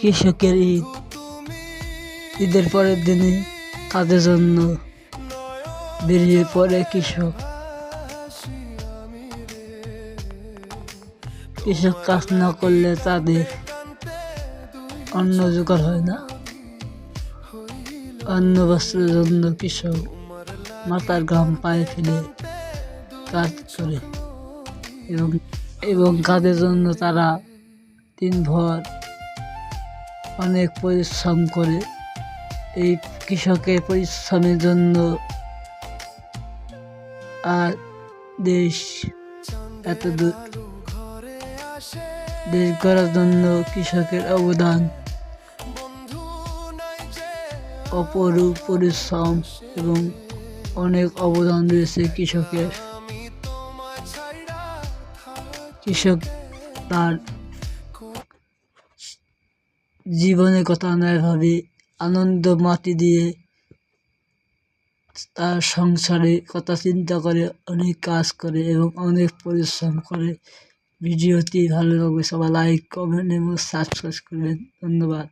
কৃষকের ঈদ, ঈদের পরের দিনে কাজের জন্য বেরিয়ে পড়ে কৃষক। কৃষক কাজ না করলে তাদের অন্ন জোগাড় হয় না। অন্ন বস্ত্রের জন্য কৃষক মাথার ঘাম পায়ে ফেলে কাজ করে এবং কাজের জন্য তারা দিনভর অনেক পরিশ্রম করে। এই কৃষকের পরিশ্রমের জন্য আর দেশ এত দূর, দেশ গড়ার জন্য কৃষকের অবদান অপরূপ পরিশ্রম এবং অনেক অবদান রয়েছে কৃষকের। কৃষক তার জীবনের কথা নয় ভাবে আনন্দ মাটি দিয়ে তার সংসারের কথা চিন্তা করে অনেক কাজ করে এবং অনেক পরিশ্রম করে। ভিডিওটি ভালো লাগবে সবাই লাইক, কমেন্ট এবং সাবস্ক্রাইব করবেন। ধন্যবাদ।